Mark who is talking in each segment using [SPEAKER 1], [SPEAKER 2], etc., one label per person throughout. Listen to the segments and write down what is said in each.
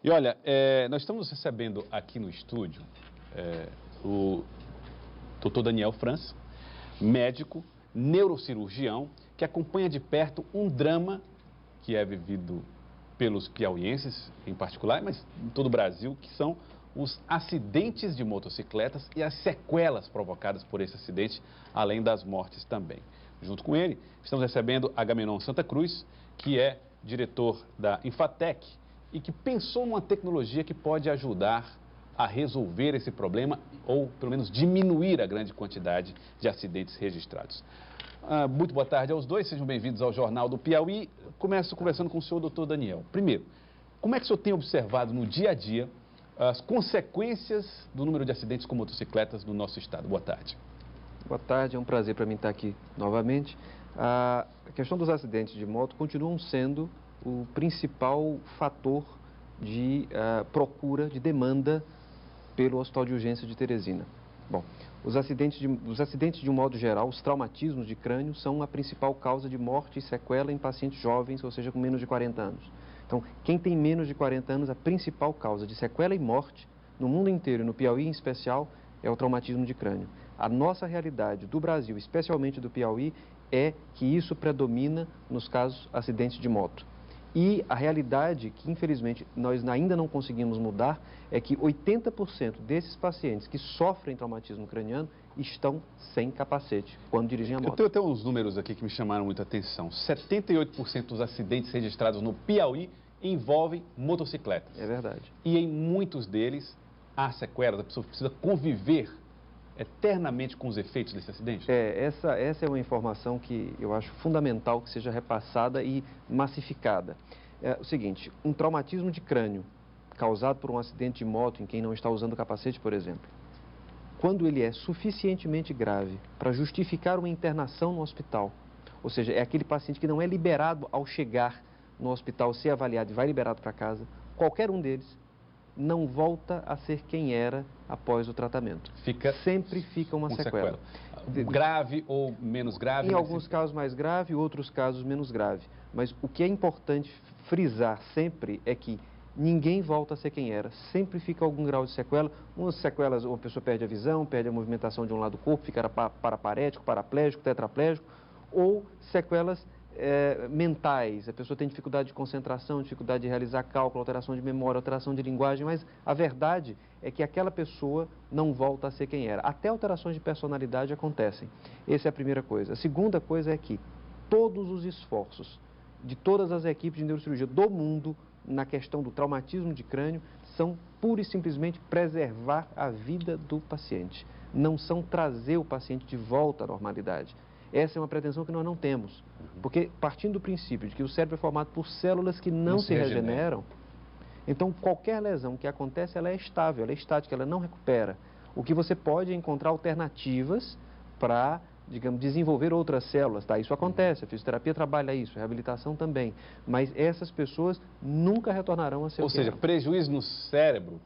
[SPEAKER 1] E olha, nós estamos recebendo aqui no estúdio o Dr. Daniel França, médico, neurocirurgião, que acompanha de perto um drama que é vivido pelos piauienses em particular, mas em todo o Brasil, que são os acidentes de motocicletas e as sequelas provocadas por esse acidente, além das mortes também. Junto com ele, estamos recebendo Agamenon Santa Cruz, que é diretor da Infatec e que pensou numa tecnologia que pode ajudar a resolver esse problema ou, pelo menos, diminuir a grande quantidade de acidentes registrados. Muito boa tarde aos dois, sejam bem-vindos ao Jornal do Piauí. Começo conversando com o senhor, doutor Daniel. Primeiro, como é que o senhor tem observado no dia a dia as consequências do número de acidentes com motocicletas no nosso estado? Boa tarde.
[SPEAKER 2] Boa tarde, é um prazer para mim estar aqui novamente. A questão dos acidentes de moto continuam sendo o principal fator de procura, de demanda pelo Hospital de Urgência de Teresina. Bom, os acidentes de um modo geral, os traumatismos de crânio, são a principal causa de morte e sequela em pacientes jovens, ou seja, com menos de 40 anos. Então, quem tem menos de 40 anos, a principal causa de sequela e morte, no mundo inteiro e no Piauí em especial, é o traumatismo de crânio. A nossa realidade do Brasil, especialmente do Piauí, é que isso predomina nos casos acidentes de moto. E a realidade que, infelizmente, nós ainda não conseguimos mudar é que 80% desses pacientes que sofrem traumatismo craniano estão sem capacete quando dirigem a moto.
[SPEAKER 1] Eu tenho até uns números aqui que me chamaram muita atenção. 78% dos acidentes registrados no Piauí envolvem motocicletas.
[SPEAKER 2] É verdade.
[SPEAKER 1] E em muitos deles há sequelas, a pessoa precisa conviver eternamente com os efeitos desse acidente?
[SPEAKER 2] Essa é uma informação que eu acho fundamental que seja repassada e massificada. É o seguinte, um traumatismo de crânio causado por um acidente de moto em quem não está usando capacete, por exemplo, quando ele é suficientemente grave para justificar uma internação no hospital, ou seja, é aquele paciente que não é liberado ao chegar no hospital, ser avaliado e vai liberado para casa, qualquer um deles não volta a ser quem era após o tratamento. Sempre fica uma sequela.
[SPEAKER 1] Grave ou menos grave?
[SPEAKER 2] Em alguns casos mais grave, outros casos menos grave. Mas o que é importante frisar sempre é que ninguém volta a ser quem era. Sempre fica algum grau de sequela. Umas sequelas, uma pessoa perde a visão, perde a movimentação de um lado do corpo, fica paraparético, paraplégico, tetraplégico, ou sequelas mentais, a pessoa tem dificuldade de concentração, dificuldade de realizar cálculo, alteração de memória, alteração de linguagem, mas a verdade é que aquela pessoa não volta a ser quem era. Até alterações de personalidade acontecem. Essa é a primeira coisa. A segunda coisa é que todos os esforços de todas as equipes de neurocirurgia do mundo na questão do traumatismo de crânio são pura e simplesmente preservar a vida do paciente. Não são trazer o paciente de volta à normalidade. Essa é uma pretensão que nós não temos, porque partindo do princípio de que o cérebro é formado por células que não se regeneram, então qualquer lesão que acontece, ela é estável, ela é estática, ela não recupera. O que você pode é encontrar alternativas para, digamos, desenvolver outras células, tá? Isso acontece, a fisioterapia trabalha isso, a reabilitação também, mas essas pessoas nunca retornarão a ser o que
[SPEAKER 1] Ou seja,
[SPEAKER 2] eram.
[SPEAKER 1] Prejuízo no cérebro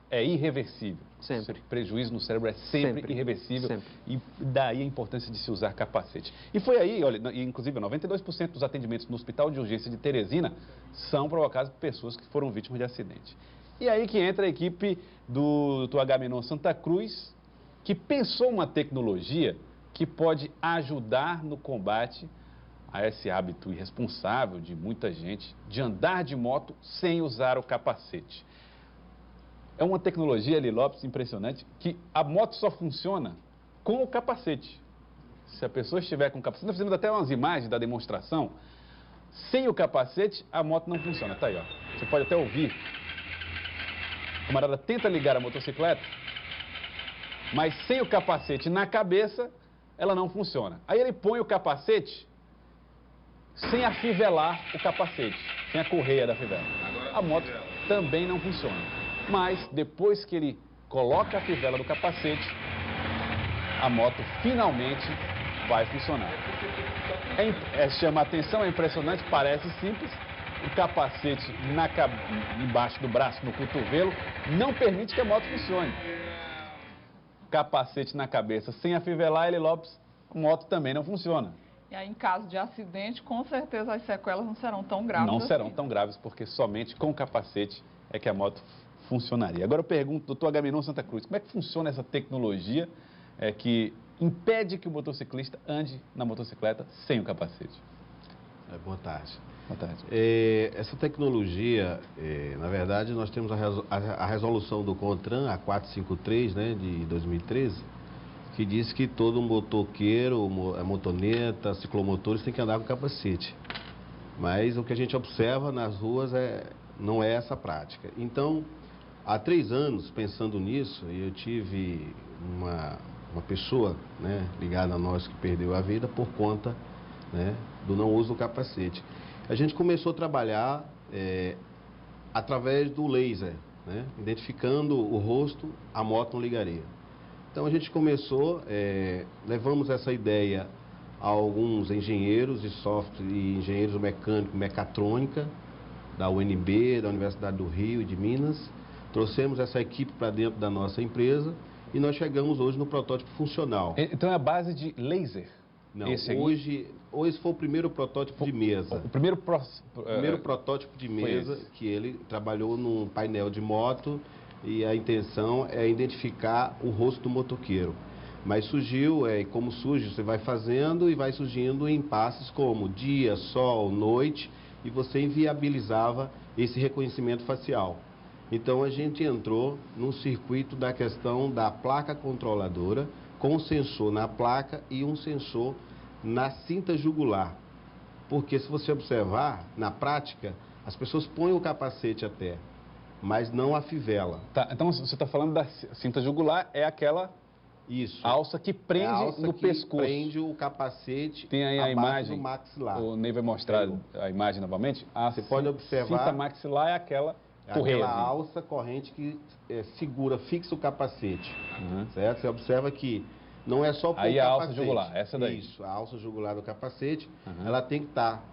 [SPEAKER 1] é irreversível.
[SPEAKER 2] Sempre.
[SPEAKER 1] Prejuízo no cérebro é sempre irreversível.
[SPEAKER 2] Sempre.
[SPEAKER 1] E daí a importância de se usar capacete. E foi aí, olha, inclusive 92% dos atendimentos no Hospital de Urgência de Teresina são provocados por pessoas que foram vítimas de acidente. E aí que entra a equipe do Dr. Agamenon Santa Cruz, que pensou uma tecnologia que pode ajudar no combate a esse hábito irresponsável de muita gente de andar de moto sem usar o capacete. É uma tecnologia, Eli Lopes, impressionante, que a moto só funciona com o capacete. Se a pessoa estiver com o capacete, nós fizemos até umas imagens da demonstração, sem o capacete, a moto não funciona. Tá aí, ó. Você pode até ouvir. O camarada tenta ligar a motocicleta, mas sem o capacete na cabeça, ela não funciona. Aí ele põe o capacete sem afivelar o capacete, sem a correia da fivela. A moto também não funciona. Mas depois que ele coloca a fivela do capacete, a moto finalmente vai funcionar. Chama a atenção, é impressionante, parece simples. O capacete embaixo do braço, no cotovelo, não permite que a moto funcione. Capacete na cabeça sem afivelar, Eli Lopes, a moto também não funciona.
[SPEAKER 3] E aí, em caso de acidente, com certeza as sequelas não serão tão graves.
[SPEAKER 1] Não serão tão graves, porque somente com o capacete é que a moto funcionaria. Agora eu pergunto, doutor Agamenon Santa Cruz, como é que funciona essa tecnologia que impede que o motociclista ande na motocicleta sem o capacete?
[SPEAKER 3] Boa tarde.
[SPEAKER 1] Boa tarde.
[SPEAKER 3] Essa tecnologia, na verdade, nós temos a resolução do CONTRAN, a 453, né, de 2013, que diz que todo motoqueiro, motoneta, ciclomotores tem que andar com capacete. Mas o que a gente observa nas ruas não é essa prática. Então, há 3 anos, pensando nisso, eu tive uma pessoa, né, ligada a nós que perdeu a vida por conta, né, do não uso do capacete. A gente começou a trabalhar através do laser, né, identificando o rosto, a moto não ligaria. Então a gente começou, levamos essa ideia a alguns engenheiros de software e engenheiros mecânicos, mecatrônica, da UNB, da Universidade do Rio e de Minas. Trouxemos essa equipe para dentro da nossa empresa e nós chegamos hoje no protótipo funcional.
[SPEAKER 1] Então é a base de laser?
[SPEAKER 3] Não, hoje foi o primeiro protótipo de mesa.
[SPEAKER 1] O primeiro
[SPEAKER 3] protótipo de mesa que ele trabalhou num painel de moto e a intenção é identificar o rosto do motoqueiro. Mas surgiu, como surge, você vai fazendo e vai surgindo em passes como dia, sol, noite, e você inviabilizava esse reconhecimento facial. Então a gente entrou no circuito da questão da placa controladora, com um sensor na placa e um sensor na cinta jugular. Porque se você observar, na prática, as pessoas põem o capacete até, mas não a fivela.
[SPEAKER 1] Tá, então você está falando da cinta jugular, é aquela alça que prende no pescoço.
[SPEAKER 3] Prende o capacete.
[SPEAKER 1] Tem aí a imagem
[SPEAKER 3] do maxilar.
[SPEAKER 1] O Ney vai mostrar a imagem novamente.
[SPEAKER 3] Você pode observar.
[SPEAKER 1] Cinta maxilar é aquela correia.
[SPEAKER 3] Aquela alça corrente que segura, fixa o capacete. Certo? Você observa que não é só pôr o capacete.
[SPEAKER 1] Aí a alça jugular, essa daí.
[SPEAKER 3] Isso, a alça jugular do capacete, ela tem que estar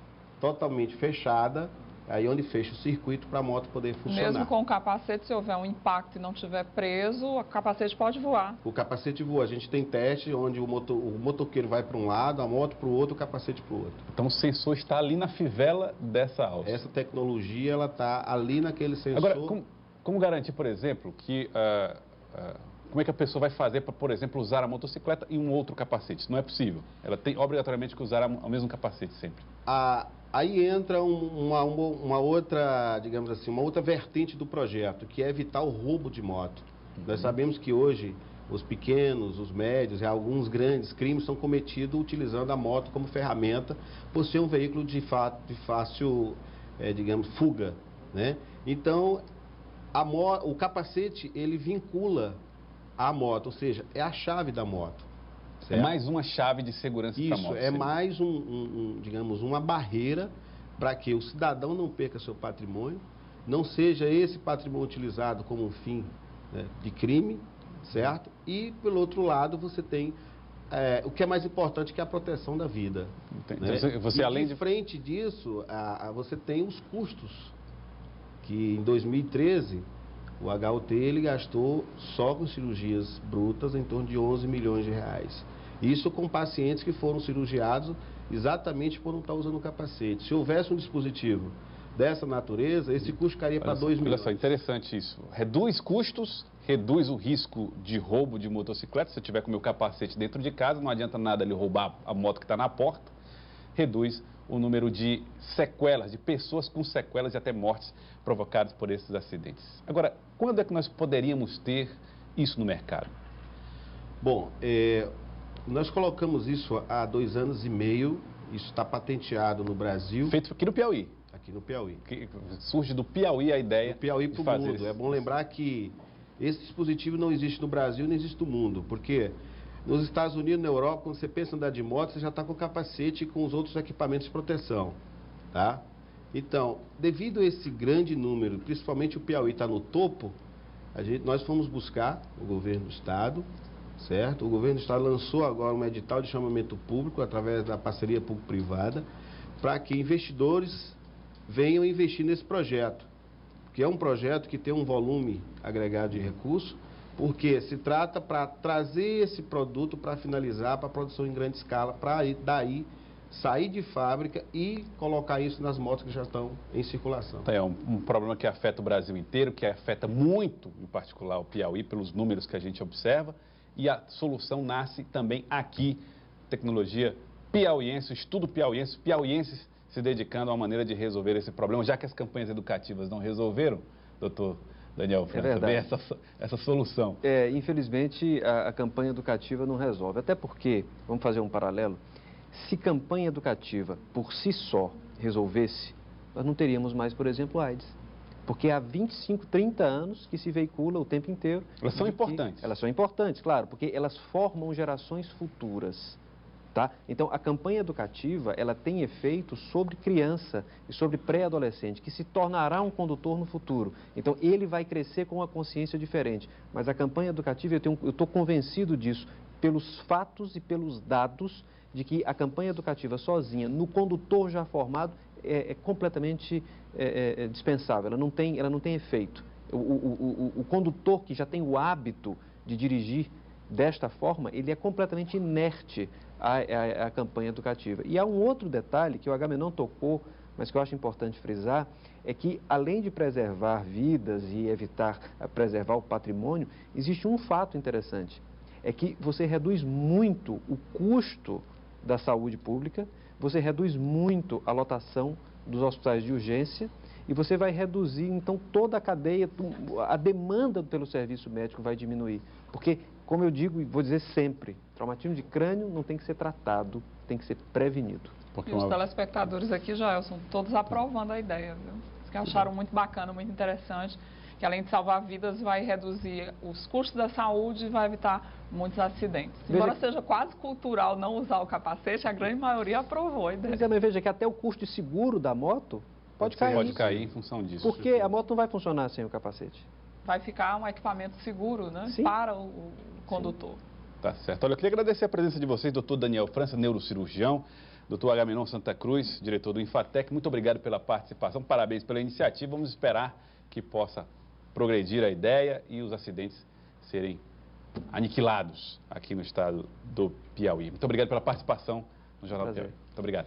[SPEAKER 3] totalmente fechada, aí onde fecha o circuito para a moto poder funcionar.
[SPEAKER 4] Mesmo com o capacete, se houver um impacto e não estiver preso, o capacete pode voar.
[SPEAKER 3] O capacete voa. A gente tem teste onde o motoqueiro vai para um lado, a moto para o outro, o capacete para o outro.
[SPEAKER 1] Então o sensor está ali na fivela dessa alça.
[SPEAKER 3] Essa tecnologia, ela está ali naquele sensor.
[SPEAKER 1] Agora, como garantir, por exemplo, que... como é que a pessoa vai fazer para, por exemplo, usar a motocicleta e um outro capacete? Isso não é possível. Ela tem obrigatoriamente que usar o mesmo capacete sempre.
[SPEAKER 3] Aí entra uma outra, digamos assim, uma outra vertente do projeto, que é evitar o roubo de moto. Nós sabemos que hoje os pequenos, os médios e alguns grandes crimes são cometidos utilizando a moto como ferramenta, por ser um veículo de fácil, digamos, fuga, né? Então, o capacete, ele vincula a moto, ou seja, é a chave da moto.
[SPEAKER 1] Certo? É mais uma chave de segurança para a moto.
[SPEAKER 3] Isso, é mais digamos, uma barreira para que o cidadão não perca seu patrimônio, não seja esse patrimônio utilizado como um fim, né, de crime, certo? E, pelo outro lado, você tem o que é mais importante, que é a proteção da vida. Né?
[SPEAKER 1] Então, você, além de
[SPEAKER 3] frente disso, você tem os custos, que em 2013... O HUT ele gastou só com cirurgias brutas em torno de 11 milhões de reais. Isso com pacientes que foram cirurgiados exatamente por não estar usando o capacete. Se houvesse um dispositivo dessa natureza, esse custo ficaria para 2 milhões.
[SPEAKER 1] Olha só, interessante isso. Reduz custos, reduz o risco de roubo de motocicleta. Se eu tiver com o meu capacete dentro de casa, não adianta nada ele roubar a moto que está na porta. Reduz o número de sequelas, de pessoas com sequelas e até mortes provocadas por esses acidentes. Agora, quando é que nós poderíamos ter isso no mercado?
[SPEAKER 3] Bom, nós colocamos isso há 2 anos e meio, isso está patenteado no Brasil.
[SPEAKER 1] Feito aqui no Piauí.
[SPEAKER 3] Aqui no Piauí.
[SPEAKER 1] Surge do Piauí a ideia
[SPEAKER 3] do Piauí para o mundo. É bom lembrar que esse dispositivo não existe no Brasil, não existe no mundo, porque... Nos Estados Unidos, na Europa, quando você pensa em andar de moto, você já está com capacete e com os outros equipamentos de proteção, tá? Então, devido a esse grande número, principalmente o Piauí está no topo, nós fomos buscar o governo do estado, certo? O governo do estado lançou agora um edital de chamamento público, através da parceria público-privada, para que investidores venham investir nesse projeto, que é um projeto que tem um volume agregado de recursos, porque se trata para trazer esse produto para finalizar, para produção em grande escala, para daí sair de fábrica e colocar isso nas motos que já estão em circulação.
[SPEAKER 1] É um problema que afeta o Brasil inteiro, que afeta muito, em particular, o Piauí, pelos números que a gente observa. E a solução nasce também aqui, tecnologia piauiense, estudo piauiense, piauienses se dedicando a uma maneira de resolver esse problema, já que as campanhas educativas não resolveram, doutor Daniel França, também essa solução.
[SPEAKER 2] Infelizmente, a campanha educativa não resolve, até porque, vamos fazer um paralelo, se campanha educativa por si só resolvesse, nós não teríamos mais, por exemplo, AIDS. Porque há 25, 30 anos que se veicula o tempo inteiro.
[SPEAKER 1] Elas são importantes.
[SPEAKER 2] Elas são importantes, claro, porque elas formam gerações futuras. Tá? Então, a campanha educativa, ela tem efeito sobre criança e sobre pré-adolescente, que se tornará um condutor no futuro. Então, ele vai crescer com uma consciência diferente. Mas a campanha educativa, eu estou convencido disso, pelos fatos e pelos dados, de que a campanha educativa sozinha, no condutor já formado, é completamente dispensável, ela não tem efeito. O condutor que já tem o hábito de dirigir desta forma, ele é completamente inerte à campanha educativa. E há um outro detalhe que o Agamenon tocou, mas que eu acho importante frisar, é que além de preservar vidas e evitar preservar o patrimônio, existe um fato interessante, é que você reduz muito o custo da saúde pública, você reduz muito a lotação dos hospitais de urgência e você vai reduzir, então, toda a cadeia, a demanda pelo serviço médico vai diminuir. Porque, como eu digo e vou dizer sempre, traumatismo de crânio não tem que ser tratado, tem que ser prevenido.
[SPEAKER 4] E os telespectadores aqui, Jailson, todos aprovando a ideia, viu? Que acharam muito bacana, muito interessante, que além de salvar vidas, vai reduzir os custos da saúde e vai evitar muitos acidentes. Embora seja quase cultural não usar o capacete, a grande maioria aprovou a ideia.
[SPEAKER 2] Mas veja que até o custo de seguro da moto pode cair.
[SPEAKER 1] Pode cair em função disso.
[SPEAKER 2] Porque a moto não vai funcionar sem o capacete.
[SPEAKER 4] Vai ficar um equipamento seguro, né?
[SPEAKER 2] Sim.
[SPEAKER 4] Para o condutor.
[SPEAKER 1] Sim. Tá certo. Olha, eu queria agradecer a presença de vocês, doutor Daniel França, neurocirurgião, doutor Agamenon Santa Cruz, diretor do Infatec. Muito obrigado pela participação, parabéns pela iniciativa. Vamos esperar que possa progredir a ideia e os acidentes serem aniquilados aqui no estado do Piauí. Muito obrigado pela participação no Jornal do Piauí. Muito obrigado.